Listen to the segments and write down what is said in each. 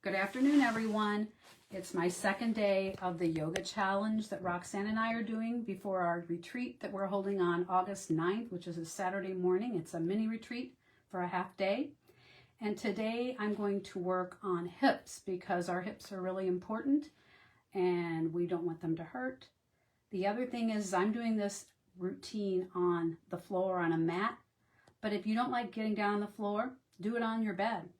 Good afternoon, everyone. It's my second day of the yoga challenge that Roxanne and I are doing before our retreat that we're holding on August 9th, which is a Saturday morning. It's a mini retreat for a half day. And today I'm going to work on hips because our hips are really important and we don't want them to hurt. The other thing is I'm doing this routine on the floor on a mat, but if you don't like getting down on the floor, do it on your bed.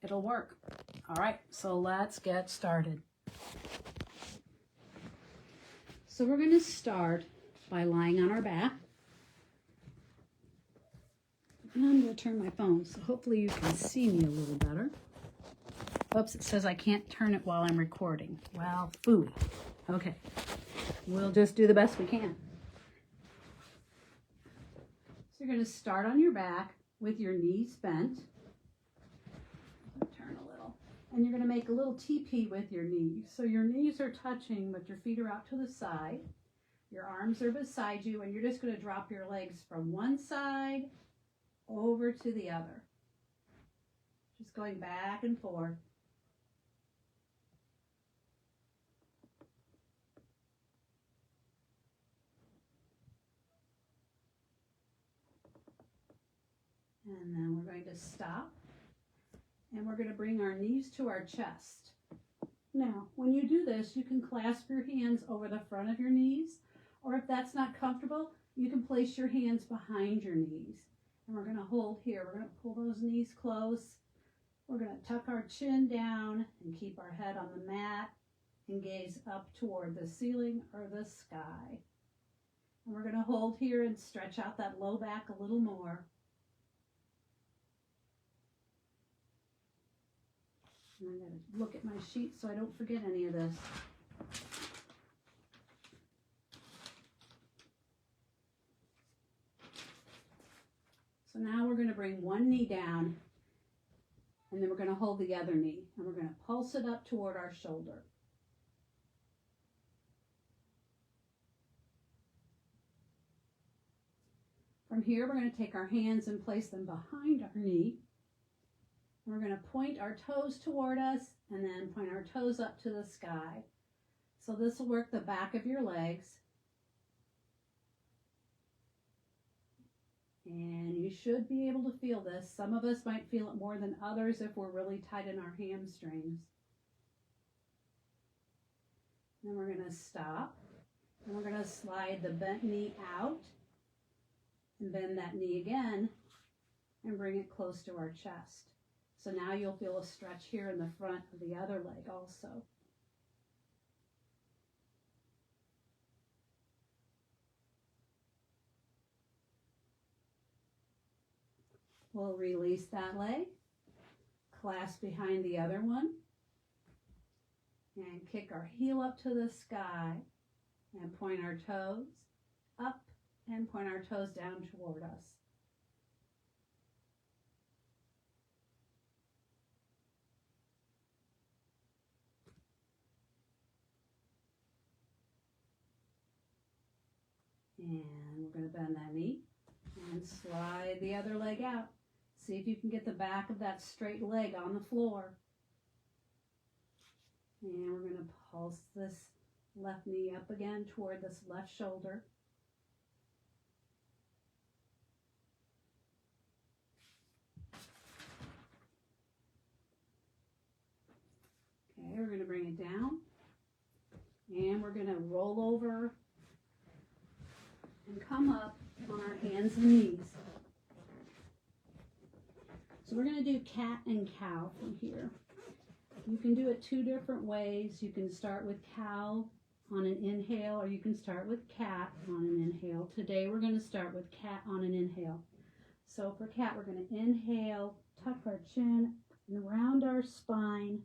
It'll work. All right, so let's get started. So we're going to start by lying on our back. And I'm going to turn my phone so hopefully you can see me a little better. Oops, it says I can't turn it while I'm recording. Well, phooey. Okay, we'll just do the best we can. So you're going to start on your back with your knees bent. Turn a little. And you're going to make a little TP with your knees. So your knees are touching, but your feet are out to the side. Your arms are beside you, and you're just going to drop your legs from one side over to the other. Just going back and forth. And then we're going to stop. And we're going to bring our knees to our chest. Now, when you do this, you can clasp your hands over the front of your knees, or if that's not comfortable, you can place your hands behind your knees. And we're going to hold here. We're going to pull those knees close. We're going to tuck our chin down and keep our head on the mat and gaze up toward the ceiling or the sky. And we're going to hold here and stretch out that low back a little more. And I'm going to look at my sheet so I don't forget any of this. So now we're going to bring one knee down, and then we're going to hold the other knee, and we're going to pulse it up toward our shoulder. From here, we're going to take our hands and place them behind our knee. We're going to point our toes toward us and then point our toes up to the sky. So this will work the back of your legs. And you should be able to feel this. Some of us might feel it more than others if we're really tight in our hamstrings. Then we're going to stop. And we're going to slide the bent knee out and bend that knee again and bring it close to our chest. So now you'll feel a stretch here in the front of the other leg also. We'll release that leg, clasp behind the other one, and kick our heel up to the sky and point our toes up and point our toes down toward us. And we're going to bend that knee and slide the other leg out. See if you can get the back of that straight leg on the floor. And we're going to pulse this left knee up again toward this left shoulder. Okay, we're going to bring it down. And we're going to roll over and come up on our hands and knees. So we're going to do cat and cow from here. You can do it two different ways. You can start with cow on an inhale, or you can start with cat on an inhale. Today we're going to start with cat on an inhale. So for cat, we're going to inhale, tuck our chin and round our spine.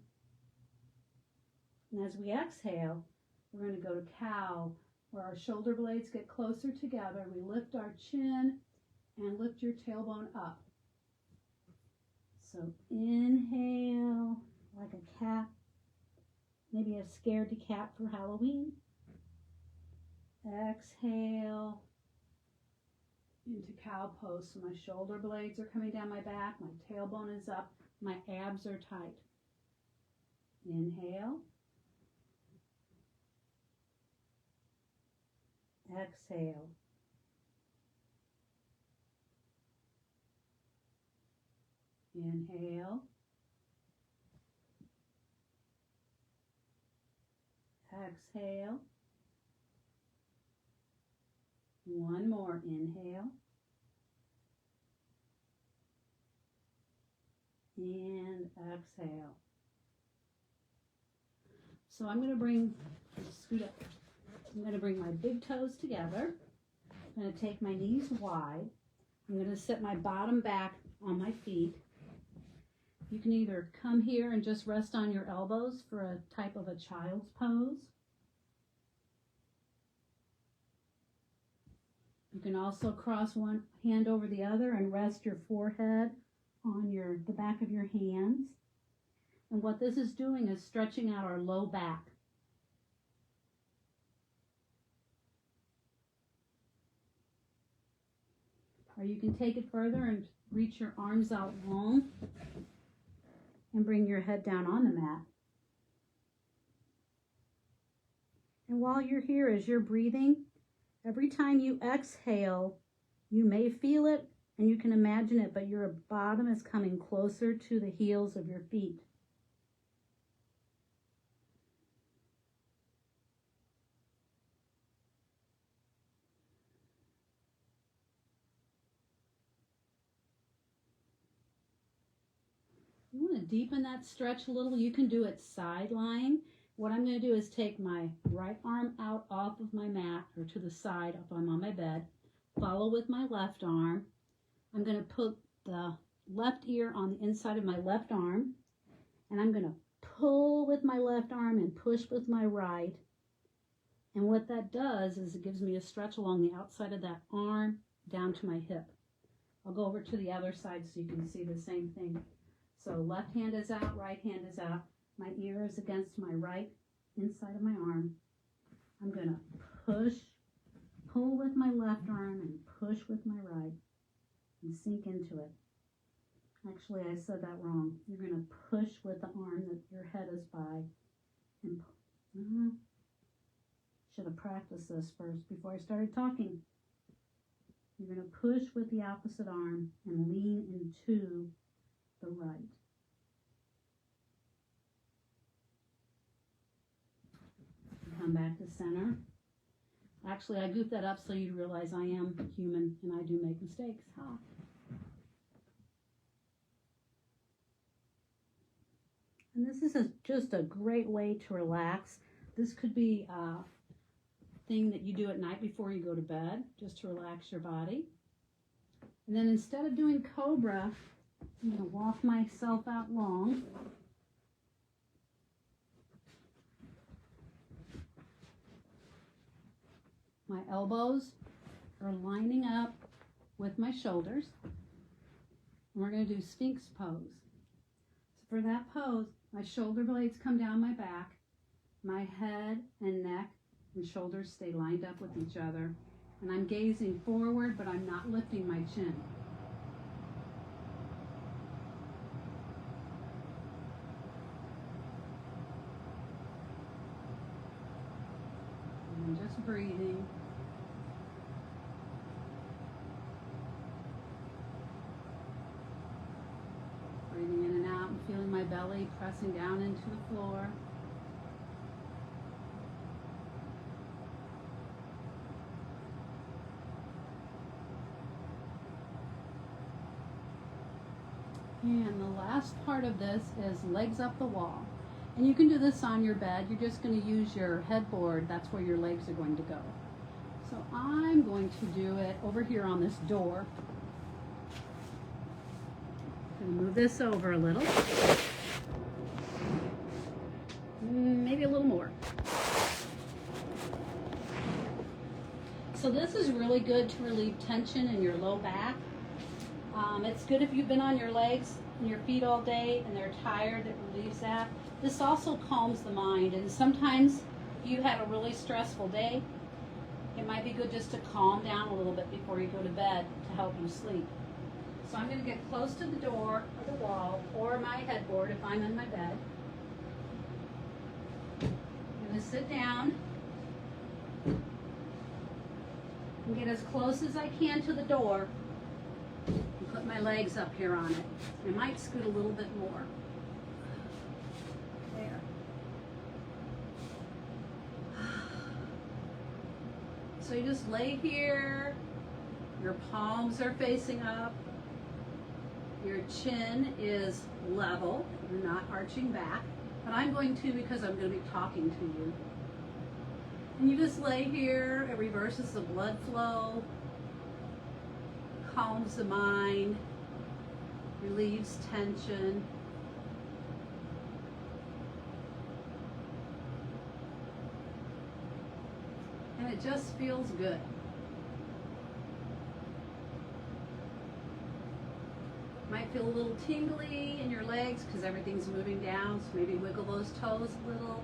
And as we exhale, we're going to go to cow, where our shoulder blades get closer together. We lift our chin and lift your tailbone up. So inhale like a cat, maybe a scaredy cat for Halloween. Exhale into cow pose. So my shoulder blades are coming down my back, my tailbone is up, my abs are tight. Inhale. Exhale. Inhale. Exhale. One more. Inhale. And exhale. So I'm going to scoot up. I'm going to bring my big toes together. I'm going to take my knees wide. I'm going to sit my bottom back on my feet. You can either come here and just rest on your elbows for a type of a child's pose. You can also cross one hand over the other and rest your forehead on the back of your hands. And what this is doing is stretching out our low back. Or you can take it further and reach your arms out long and bring your head down on the mat. And while you're here, as you're breathing, every time you exhale, you may feel it and you can imagine it, but your bottom is coming closer to the heels of your feet. You want to deepen that stretch a little. You can do it side lying. What I'm going to do is take my right arm out off of my mat or to the side if I'm on my bed. Follow with my left arm. I'm going to put the left ear on the inside of my left arm. And I'm going to pull with my left arm and push with my right. And what that does is it gives me a stretch along the outside of that arm down to my hip. I'll go over to the other side so you can see the same thing. So left hand is out, right hand is out. My ear is against my right inside of my arm. I'm going to pull with my left arm and push with my right and sink into it. Actually, I said that wrong. You're going to push with the arm that your head is by. And should have practiced this first before I started talking. You're going to push with the opposite arm and lean into the right. Come back to center. Actually, I goofed that up so you realize I am human and I do make mistakes. And this is just a great way to relax. This could be a thing that you do at night before you go to bed, just to relax your body. And then instead of doing Cobra, I'm going to walk myself out long. My elbows are lining up with my shoulders. And we're going to do Sphinx pose. So for that pose, my shoulder blades come down my back. My head and neck and shoulders stay lined up with each other. And I'm gazing forward, but I'm not lifting my chin. And I'm just breathing. Breathing in and out and feeling my belly pressing down into the floor. And the last part of this is legs up the wall. And you can do this on your bed. You're just going to use your headboard. That's where your legs are going to go. So I'm going to do it over here on this door. I'm going to move this over a little. Maybe a little more. So this is really good to relieve tension in your low back. It's good if you've been on your legs and your feet all day and they're tired, it relieves that. This also calms the mind, and sometimes if you had a really stressful day, it might be good just to calm down a little bit before you go to bed to help you sleep. So I'm going to get close to the door or the wall or my headboard if I'm in my bed. going to sit down and get as close as I can to the door and put my legs up here on it. I might scoot a little bit more. There. So you just lay here, your palms are facing up, your chin is level, you're not arching back, but I'm going to because I'm going to be talking to you. And you just lay here, it reverses the blood flow, calms the mind, relieves tension. And it just feels good. Might feel a little tingly in your legs because everything's moving down, so maybe wiggle those toes a little.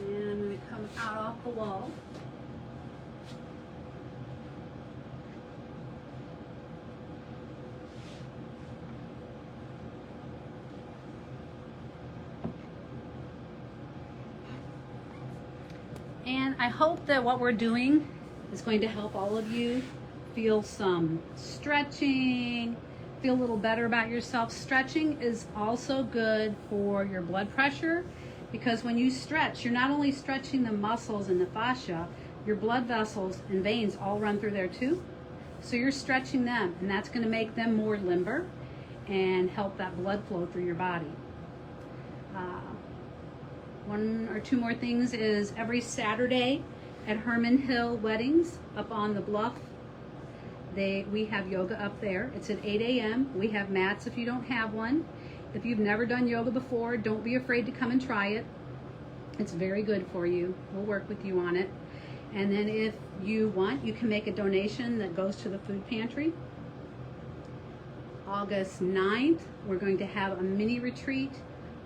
And I'm going to come out off the wall. And I hope that what we're doing is going to help all of you feel some stretching, feel a little better about yourself. Stretching is also good for your blood pressure, because when you stretch, you're not only stretching the muscles and the fascia, your blood vessels and veins all run through there too. So you're stretching them, and that's going to make them more limber and help that blood flow through your body. One or two more things is every Saturday at Herman Hill Weddings up on the bluff, we have yoga up there. It's at 8 a.m. We have mats if you don't have one. If you've never done yoga before, don't be afraid to come and try it. It's very good for you. We'll work with you on it. And then if you want, you can make a donation that goes to the food pantry. August 9th, we're going to have a mini retreat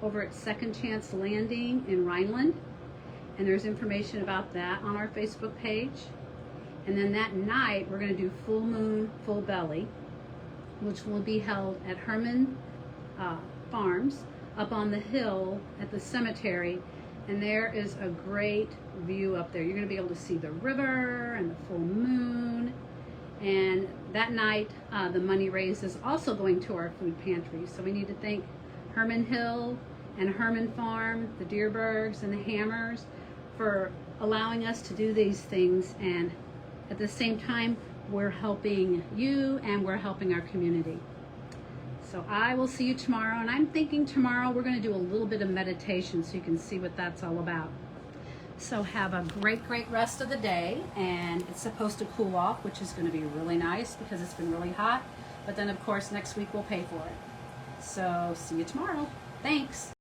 over at Second Chance Landing in Rhineland. And there's information about that on our Facebook page. And then that night, we're going to do Full Moon, Full Belly, which will be held at Herman Farms up on the hill at the cemetery. And there is a great view up there. You're going to be able to see the river and the full moon. And that night, the money raised is also going to our food pantry. So we need to thank Herman Hill and Herman Farm, the Deerbergs and the Hammers for allowing us to do these things. And at the same time, we're helping you and we're helping our community. So I will see you tomorrow, and I'm thinking tomorrow we're going to do a little bit of meditation so you can see what that's all about. So have a great rest of the day, and it's supposed to cool off, which is going to be really nice because it's been really hot. But then, of course, next week we'll pay for it. So see you tomorrow. Thanks.